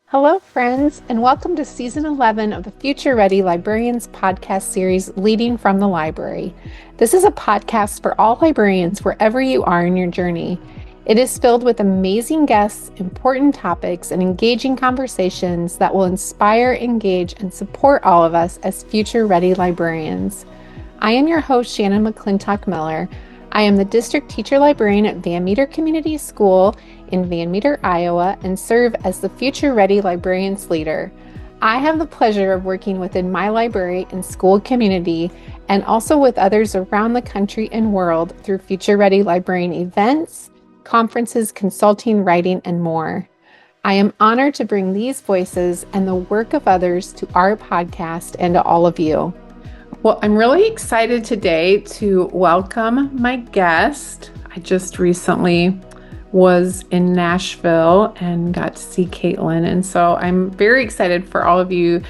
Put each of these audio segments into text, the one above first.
Hello, friends, and welcome to Season 11 of the Future Ready Librarians podcast series, Leading from the Library. This is a podcast for all librarians wherever you are in your journey. It is filled with amazing guests, important topics, and engaging conversations that will inspire, engage, and support all of us as future ready librarians. I am your host, Shannon McClintock Miller. I am the district teacher librarian at Van Meter Community School in Van Meter, Iowa, and serve as the Future Ready Librarians Leader. I have the pleasure of working within my library and school community and also with others around the country and world through Future Ready Librarian events, conferences, consulting, writing, and more. I am honored to bring these voices and the work of others to our podcast and to all of you. Well, I'm really excited today to welcome my guest. I just recently was in Nashville and got to see Katelyn. And so I'm very excited for all of you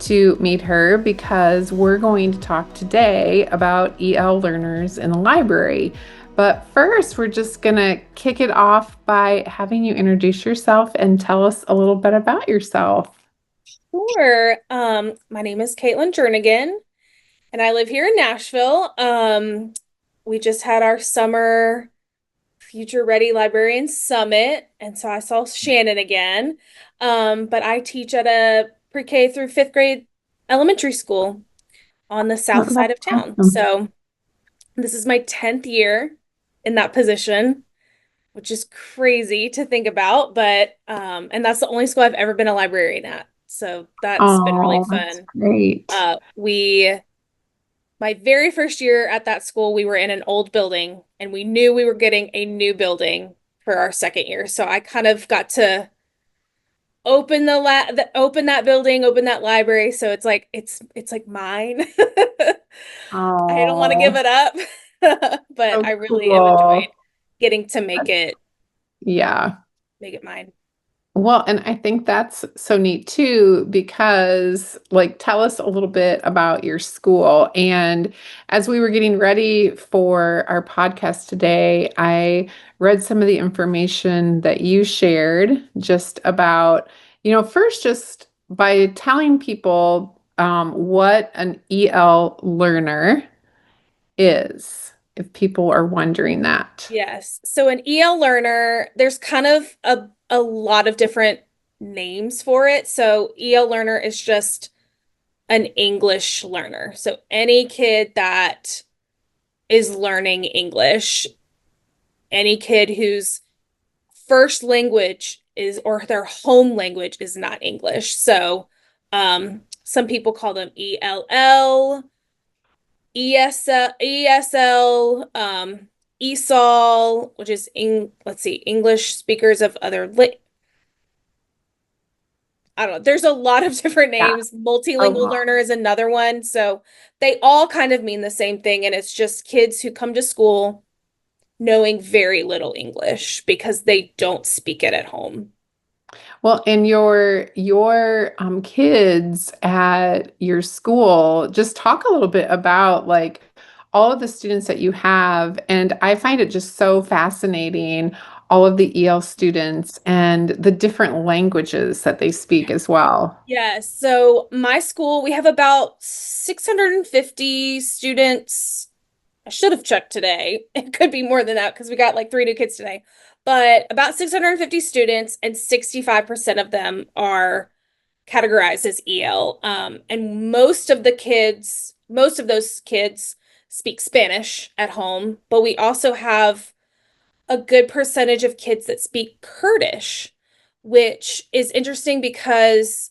to meet her because we're going to talk today about EL learners in the library. But first, we're just going to kick it off by having you introduce yourself and tell us a little bit about yourself. Sure. My name is Katelyn Jernigan, and I live here in Nashville. We just had our summer Future Ready Librarian Summit, and so I saw Shannon again. But I teach at a pre-K through fifth grade elementary school on the Oh, south side that's of town. awesome. So this is my 10th year in that position, which is crazy to think about, but and that's the only school I've ever been a librarian at. So that's been really Oh, that's fun. great. We My very first year at that school, we were in an old building and we knew we were getting a new building for our second year. So I kind of got to open that building, open that library. So it's like mine. I don't want to give Oh, it up, but so I really have enjoyed cool. getting to Yeah. make it mine. Well, and I think that's so neat too, because tell us a little bit about your school. And as we were getting ready for our podcast today, I read some of the information that you shared just about, first just by telling people what an EL learner is, if people are wondering that. Yes. So an EL learner, there's kind of a lot of different names for it. So EL learner is just an English learner. So any kid that is learning English, any kid whose first language is or their home language is not English. So some people call them ELL, ESL, ESOL, which is let's see, English speakers of other I don't know. There's a lot of different Yeah, names. a Multilingual lot. learner is another one. So they all kind of mean the same thing, and it's just kids who come to school knowing very little English because they don't speak it at home. Well, and your kids at your school, just talk a little bit about all of the students that you have. And I find it just so fascinating, all of the EL students and the different languages that they speak as well. Yes. So my school, we have about 650 students. I should have checked today. It could be more than that because we got like three new kids today. But about 650 students, and 65% of them are categorized as EL. And most of those kids speak Spanish at home, but we also have a good percentage of kids that speak Kurdish, which is interesting because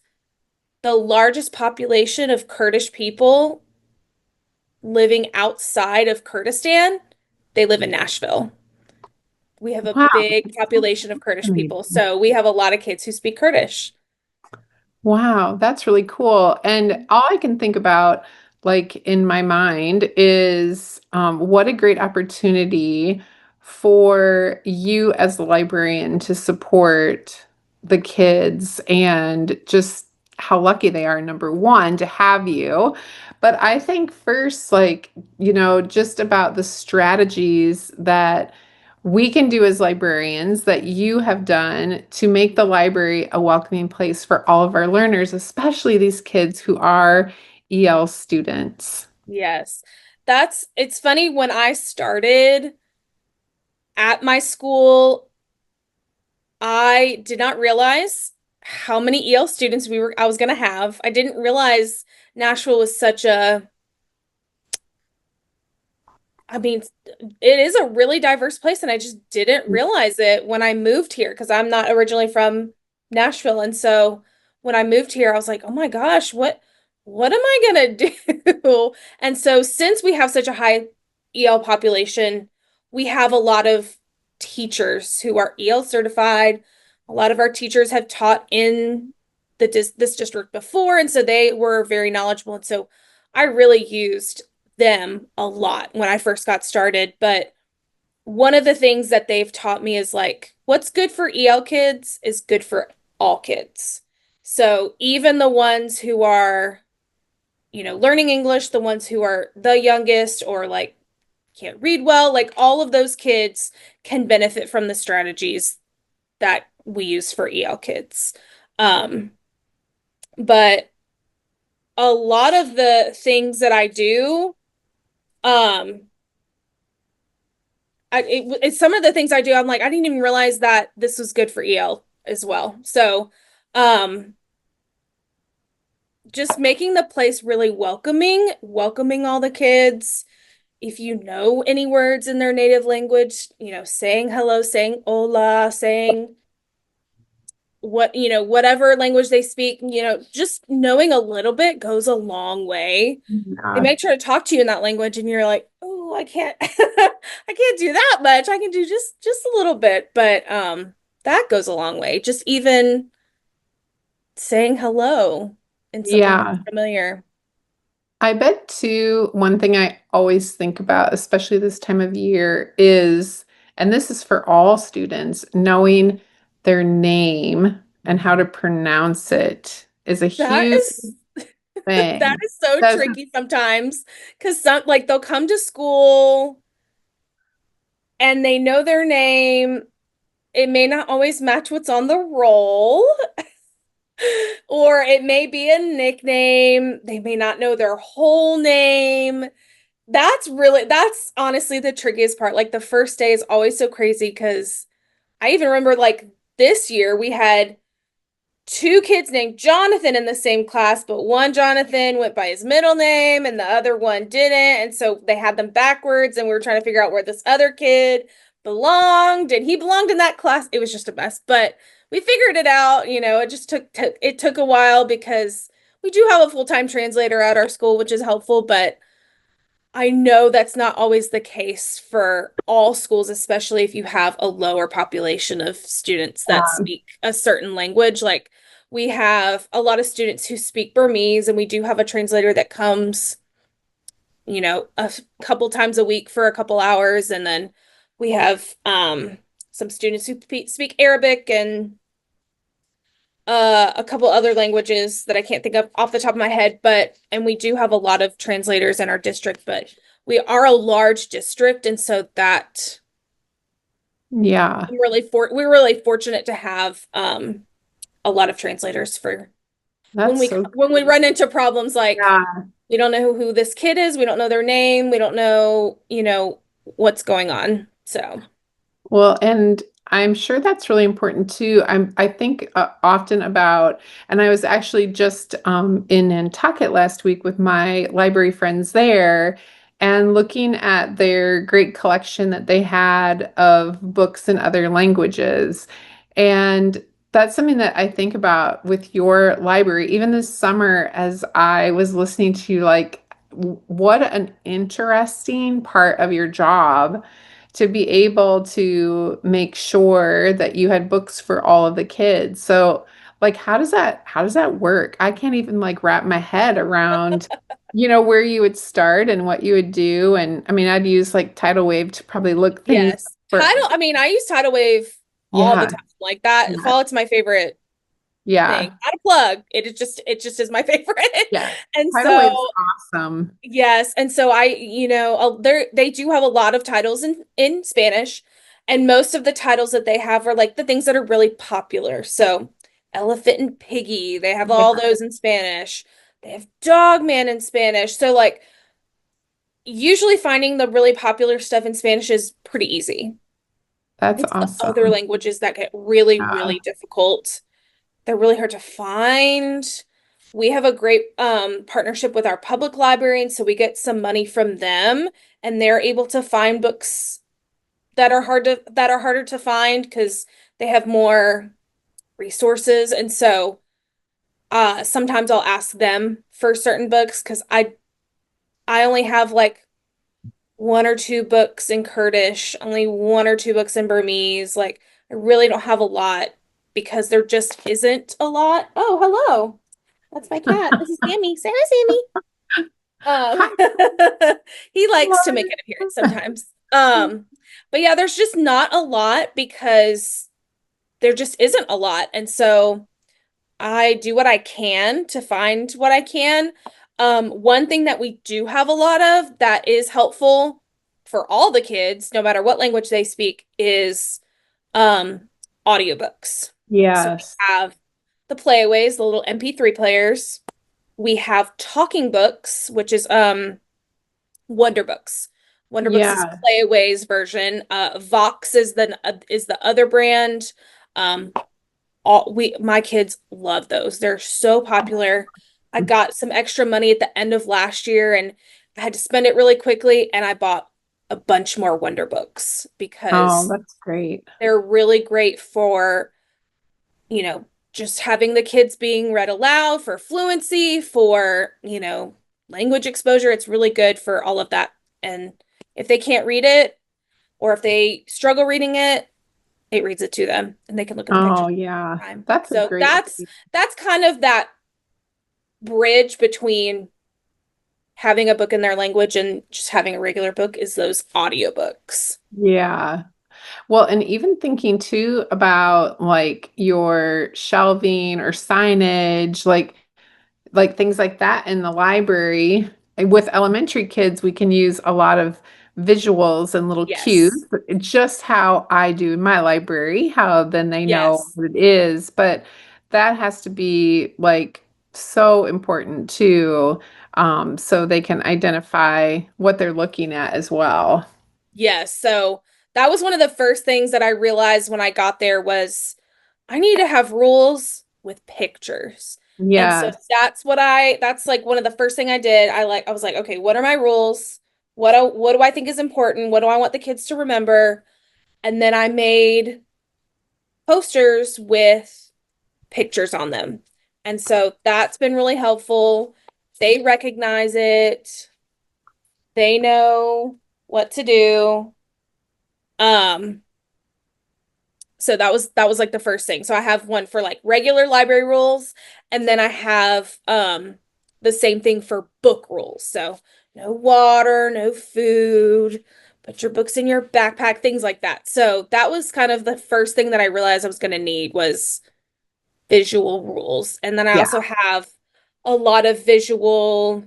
the largest population of Kurdish people living outside of Kurdistan, they live in Nashville. We have a Wow, big that's so population of Kurdish fascinating. people, so we have a lot of kids who speak Kurdish. Wow, that's really cool. And all I can think about, in my mind, is what a great opportunity for you as the librarian to support the kids and just how lucky they are, number one, to have you. But I think first, just about the strategies that we can do as librarians that you have done to make the library a welcoming place for all of our learners, especially these kids who are EL students? Yes. It's funny when I started at my school, I did not realize how many EL students I was going to have. I didn't realize Nashville was such a I mean, it is a really diverse place, and I just didn't realize it when I moved here because I'm not originally from Nashville. And so when I moved here, I was like, oh my gosh, what am I gonna do? And so since we have such a high EL population, we have a lot of teachers who are EL certified. A lot of our teachers have taught in this district before, and so they were very knowledgeable. And so I really used them a lot when I first got started. But one of the things that they've taught me is like, what's good for EL kids is good for all kids. So even the ones who are, learning English, the ones who are the youngest or like can't read well, like all of those kids can benefit from the strategies that we use for EL kids. Um, but a lot of the things that I do, um, it's some of the things I do. I'm like, I didn't even realize that this was good for EL as well. So, um, just making the place really welcoming all the kids. If you know any words in their native language, saying hello, saying hola, saying whatever language they speak, just knowing a little bit goes a long way. They Yeah. might try to talk to you in that language and you're like, oh, I can't I can't do that much. I can do just a little bit, but that goes a long way. Just even saying hello in something that's Yeah. familiar. I bet too, one thing I always think about, especially this time of year, is, and this is for all students, knowing their name and how to pronounce it is a That huge is that thing. is so That's, tricky sometimes because some like they'll come to school and they know their name. It may not always match what's on the roll. Or it may be a nickname. They may not know their whole name. That's honestly the trickiest part. Like the first day is always so crazy because I even remember like this year we had two kids named Jonathan in the same class, but one Jonathan went by his middle name and the other one didn't. And so they had them backwards, and we were trying to figure out where this other kid belonged. And he belonged in that class. It was just a mess, but we figured it out. It just took a while because we do have a full-time translator at our school, which is helpful, but I know that's not always the case for all schools, especially if you have a lower population of students that speak a certain language. Like we have a lot of students who speak Burmese, and we do have a translator that comes, a couple times a week for a couple hours. And then we have some students who speak Arabic and a couple other languages that I can't think of off the top of my head, and we do have a lot of translators in our district, but we are a large district, and so that yeah, we're really fortunate to have a lot of translators for that's so when we great. run into problems like Yeah. we don't know who this kid is, we don't know their name, we don't know, what's going on. So, Well, and I'm sure that's really important too. I think often about, and I was actually just in Nantucket last week with my library friends there, and looking at their great collection that they had of books in other languages. And that's something that I think about with your library. Even this summer, as I was listening to like, what an interesting part of your job to be able to make sure that you had books for all of the kids. So, like, how does that work? I can't even like wrap my head around, where you would start and what you would do. And I mean, I'd use like Tidal Wave to probably look things up yes. for, I mean, I use Tidal Wave all the yeah, time. Like that, yeah, Fallout's my favorite thing. yeah, Not a plug. It just is my favorite. yeah. And Tidal so, Wave's awesome. yes, and so they do have a lot of titles in Spanish, And most of the titles that they have are like the things that are really popular. So, Elephant and Piggy, they have Yeah, all those in Spanish. They have Dog Man in Spanish. So, like, usually finding the really popular stuff in Spanish is pretty easy. that's It's the other awesome. languages that get really, Yeah, really difficult. They're really hard to find. We have a great partnership with our public librarian, so we get some money from them, and they're able to find books that are harder to find because they have more resources. And so sometimes I'll ask them for certain books because I only have like one or two books in Kurdish, only one or two books in Burmese. Like I really don't have a lot because there just isn't a lot. Oh, hello. That's my cat. This is Sammy. Say hi, hi. Sammy. He likes to make an appearance sometimes. But yeah, there's just not a lot because there just isn't a lot. And so I do what I can to find what I can. One thing that we do have a lot of that is helpful for all the kids, no matter what language they speak, is um, audiobooks. So we Yes. have the playaways, the little MP3 players. We have talking books, which is Wonder Books. Wonder Books is Yeah. Playaway's version. Vox is the other brand. Um, all we my kids love those. They're so popular. I got some extra money at the end of last year and I had to spend it really quickly and I bought a bunch more Wonder Books Oh, because that's great. they're really great for, just having the kids being read aloud for fluency, for, language exposure. It's really good for all of that. And if they can't read it or if they struggle reading it, it reads it to them and they can look at the Oh, pictures yeah. time. That's a So great that's kind of that bridge between having a book in their language and just having a regular book is those audiobooks. Yeah. Well, and even thinking too about like your shelving or signage, like things like that in the library. With elementary kids, we can use a lot of visuals and little cues, Yes. just how I do in my library, how then they know Yes. what it is. But that has to be like so important too, so they can identify what they're looking at as well. Yes. So that was one of the first things that I realized when I got there was I need to have rules with pictures. And so Yes. that's like one of the first thing I did. I was like, okay, what are my rules? What do I think is important? What do I want the kids to remember? And then I made posters with pictures on them. And so that's been really helpful. They recognize it. They know what to do. Um, so that was like the first thing. So I have one for like regular library rules, and then I have the same thing for book rules. So no water, no food, put your books in your backpack, things like that. So that was kind of the first thing that I realized I was going to need was visual rules. And then I Yeah. also have a lot of visual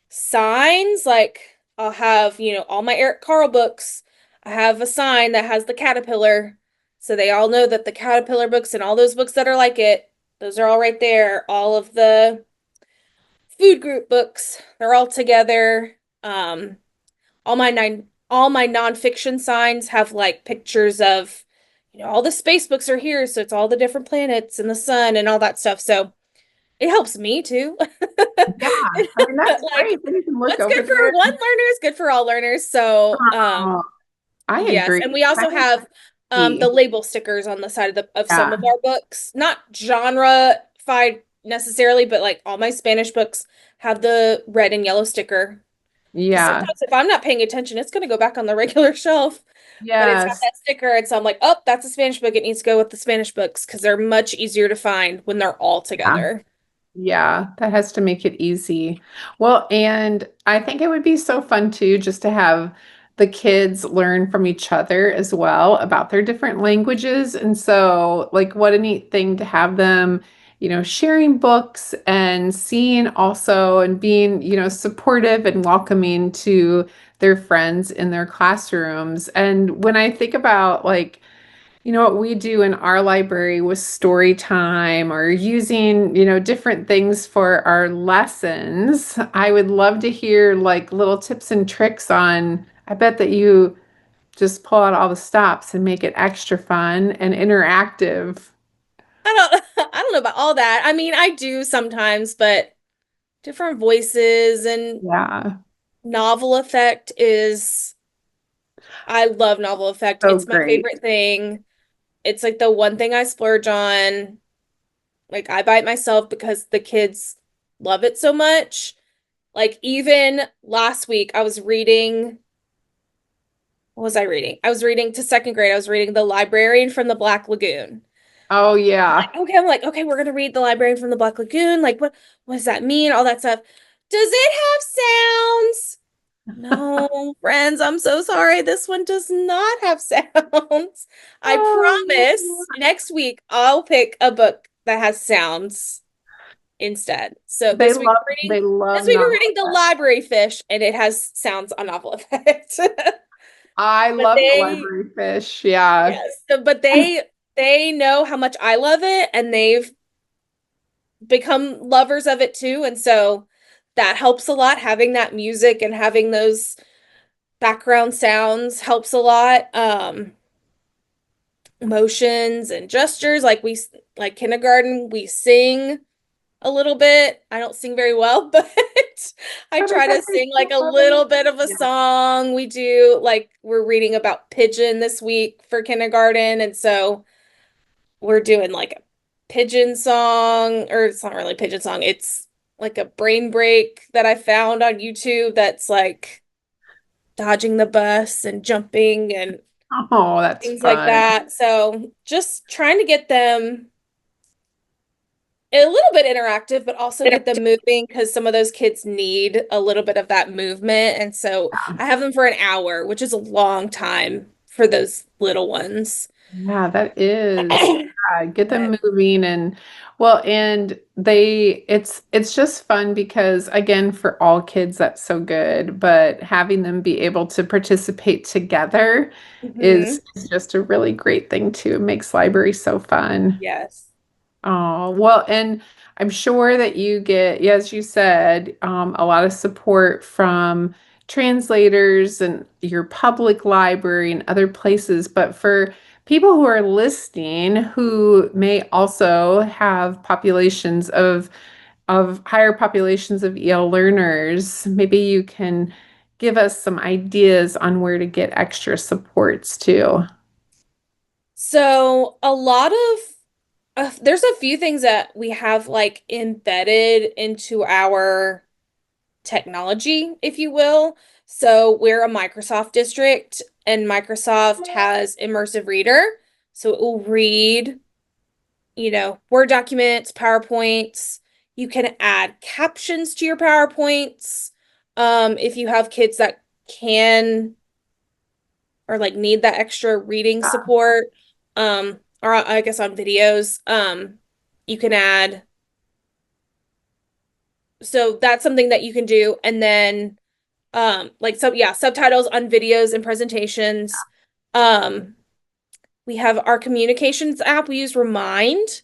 signs. Like I'll have, all my Eric Carle books. I have a sign that has the caterpillar. So they all know that the caterpillar books and all those books that are like it, those are all right there. All of the food group books, they're all together. All my nonfiction signs have like pictures of, all the space books are here, so it's all the different planets and the sun and all that stuff. So it helps me too. Yeah. I mean, that's Like great. Then you can look what's over good for there. one learner is good for all learners. So, Oh, I yes, agree. and we That also is have key. the label stickers on the side of some of Yeah. our books. Not genre-fied necessarily, but like all my Spanish books have the red and yellow sticker. Because Yeah. sometimes if I'm not paying attention, it's going to go back on the regular shelf. But it's got Yes. that sticker, and so I'm like, oh, that's a Spanish book. It needs to go with the Spanish books because they're much easier to find when they're all Yeah. together. Yeah, that has to make it easy. Well, and I think it would be so fun too, just to have the kids learn from each other as well about their different languages. And so, like, what a neat thing to have them sharing books and seeing also and being, supportive and welcoming to their friends in their classrooms. And when I think about like, what we do in our library with story time or using, different things for our lessons, I would love to hear like little tips and tricks on, I bet that you just pull out all the stops and make it extra fun and interactive. I don't know about all that. I mean, I do sometimes, but different voices and Yeah, novel effect is I love novel effect. so It's my great. favorite thing. It's like the one thing I splurge on. Like I buy it myself because the kids love it so much. Like even last week I was reading, what was I reading? I was reading to second grade. I was reading The Librarian from the Black Lagoon. Oh, yeah. I'm like, okay, we're gonna read The Librarian from the Black Lagoon. Like what does that mean? All that stuff. Does it have sounds? No, friends, I'm so sorry. This one does not have sounds. I Oh, promise next week I'll pick a book that has sounds instead. So they this love week we're novel reading The effects. Library Fish and it has sounds on novel effect. I But love the they library fish. Yeah. yes, but they know how much I love it and they've become lovers of it too. And so that helps a lot. Having that music and having those background sounds helps a lot. Motions and gestures, like kindergarten, we sing a little bit. I don't sing very well, but I But I try to bet they sing like still a love it. little bit of a Yeah. song. We do like we're reading about pigeon this week for kindergarten, and so we're doing like a pigeon song, or it's not really a pigeon song. It's like a brain break that I found on YouTube that's like dodging the bus and jumping and Oh, that's things like fun. that. So just trying to get them a little bit interactive, but also get them moving because some of those kids need a little bit of that movement. And so I have them for an hour, which is a long time for those little ones. Yeah, that is. Yeah, get them But moving and and it's just fun because again for all kids that's so good, but having them be able to participate together mhm, is just a really great thing too. It makes library so fun. yes. Oh, well, and I'm sure that you get, yeah, as you said, a lot of support from translators and your public library and other places. But for people who are listening who may also have populations of higher populations of EL learners, maybe you can give us some ideas on where to get extra supports too. So a lot of there's a few things that we have like embedded into our technology, if you will. So we're a Microsoft district, and Microsoft has Immersive Reader. So it will read, Word documents, PowerPoints. You can add captions to your PowerPoints. If you have kids that can or like need that extra reading support, or I guess on videos, you can add. So that's something that you can do. And then subtitles on videos and presentations. um we have our communications app. We use Remind.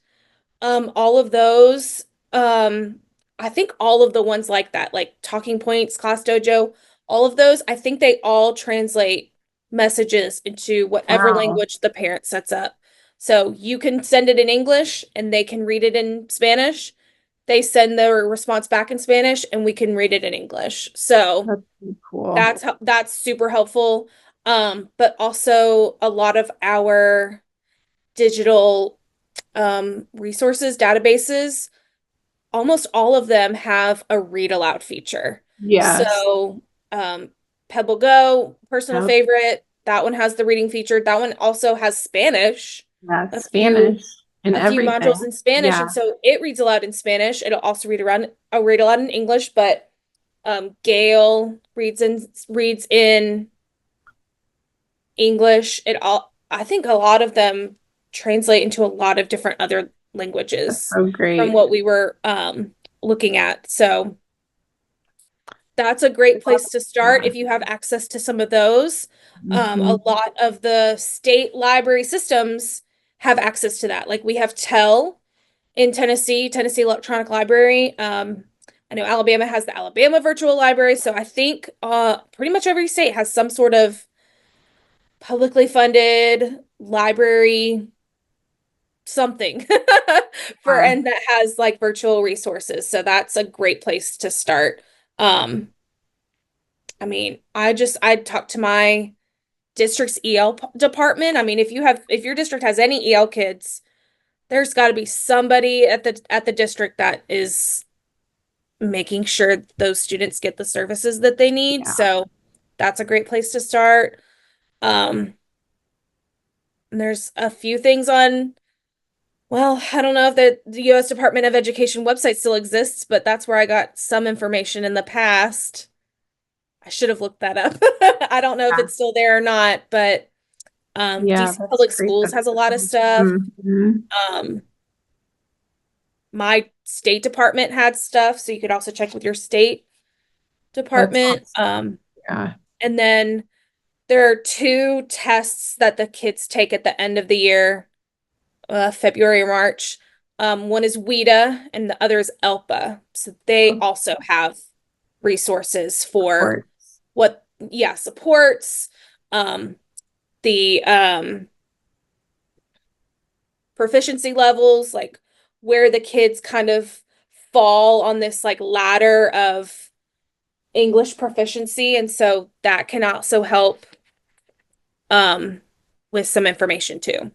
All of those, I think all of the ones like that, like Talking Points, Class Dojo, all of those, I think they all translate messages into whatever Wow, language the parent sets up. So you can send it in English and they can read it in Spanish. They send their response back in Spanish and we can read it in English. So that's pretty cool. that's super helpful. But also a lot of our digital resources, databases, almost all of them have a read aloud feature. Yes. So, Pebble Go, personal Yep. favorite, that one has the reading feature. That one also has Spanish, That's a few Spanish and a few modules everything. in Spanish, and Yeah. so it reads aloud in Spanish. It'll also read aloud in English, but Gail reads in English. It all I think a lot of them translate into a lot of different other That's languages so from great. what we were looking at. So that's a great place to start Yeah. if you have access to some of those. A Mhm. lot of the state library systems have access to that. Like we have TEL in Tennessee, Tennessee Electronic Library. I know Alabama has the Alabama Virtual Library, so I think pretty much every state has some sort of publicly funded library something for Yeah. and that has like virtual resources. So that's a great place to start. Um, I mean, I talked to my district's department. I mean, if your district has any EL kids, there's got to be somebody at the district that is making sure those students get the services that they need. Yeah. So that's a great place to start. Um, and there's a few things on, well, I don't know if the U.S. Department of Education website still exists, but that's where I got some information in the past. I should have looked that up. I don't know if it's still there or not, but Yeah, DC that's Public great. Schools That's has a lot of stuff. Mhm. Um, my state department had stuff, so you could also check with your state That's department. awesome. Yeah. And then there are two tests that the kids take at the end of the year, February or March. One is WIDA and the other is ELPA. So they Of also have resources for course. supports, um, the proficiency levels, like where the kids kind of fall on this like ladder of English proficiency. And so that can also help um, with some information too.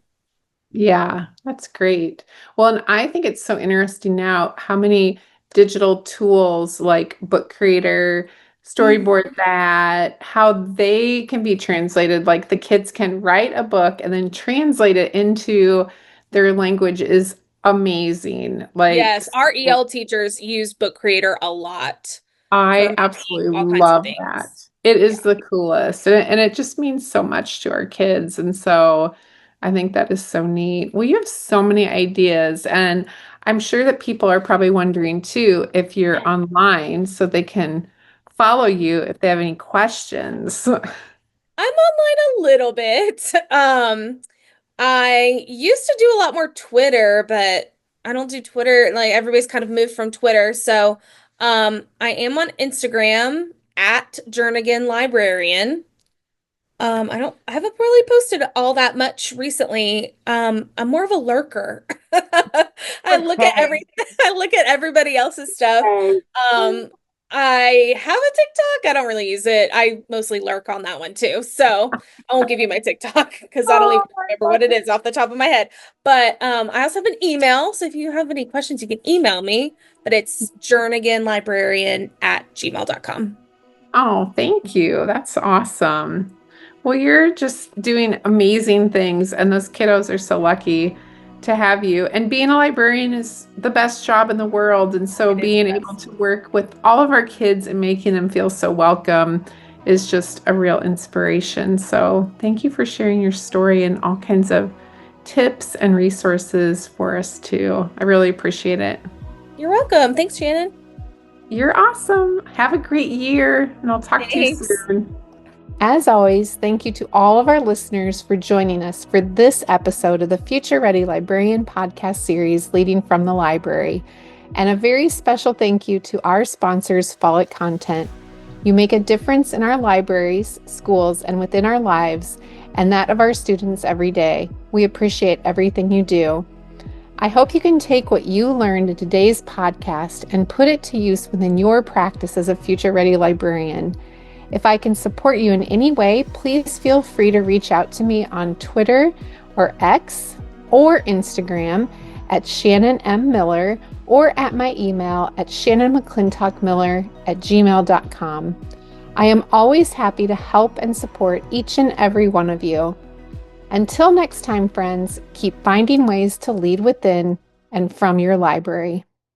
Yeah, that's great. Well, and I think it's so interesting now how many digital tools like Book Creator, Mhm. Storyboard That, how they can be translated. Like the kids can write a book and then translate it into their language is amazing. Like, Yes, our so EL teachers use Book Creator a lot for I making absolutely all kinds of love that. things. It Yeah. is the coolest. And it just means so much to our kids. And so I think that is so neat. Well, you have so many ideas. And I'm sure that people are probably wondering too if you're online so they can follow you if they have any questions. I'm online a little bit. I used to do a lot more Twitter, but I don't do Twitter. Like everybody's kind of moved from Twitter. So, I am on Instagram at Jernigan Librarian. I haven't really posted all that much recently. I'm more of a lurker. I look at Okay. I look at everybody else's stuff. Okay. Um, I have a TikTok. I don't really use it. I mostly lurk on that one too. So I won't give you my TikTok because I don't Oh, even remember I love what it it. is off the top of my head. But I also have an email. So if you have any questions, you can email me. But it's jerniganlibrarian@gmail.com. Oh, thank you. That's awesome. Well, you're just doing amazing things, and those kiddos are so lucky to have you. And being a librarian is the best job in the world. And so It is the being able best. to work with all of our kids and making them feel so welcome is just a real inspiration. So thank you for sharing your story and all kinds of tips and resources for us too. I really appreciate it. You're welcome. Thanks, Shannon. You're awesome. Have a great year, and I'll talk to you Thanks. soon. As always, thank you to all of our listeners for joining us for this episode of the Future Ready Librarian podcast series, Leading from the Library. And a very special thank you to our sponsors, Follett Content. You make a difference in our libraries, schools, and within our lives, and that of our students every day. We appreciate everything you do. I hope you can take what you learned in today's podcast and put it to use within your practice as a future ready librarian. If I can support you in any way, please feel free to reach out to me on Twitter or X or Instagram at Shannon M. Miller or at my email at shannonmcclintockmiller@gmail.com. I am always happy to help and support each and every one of you. Until next time, friends, keep finding ways to lead within and from your library.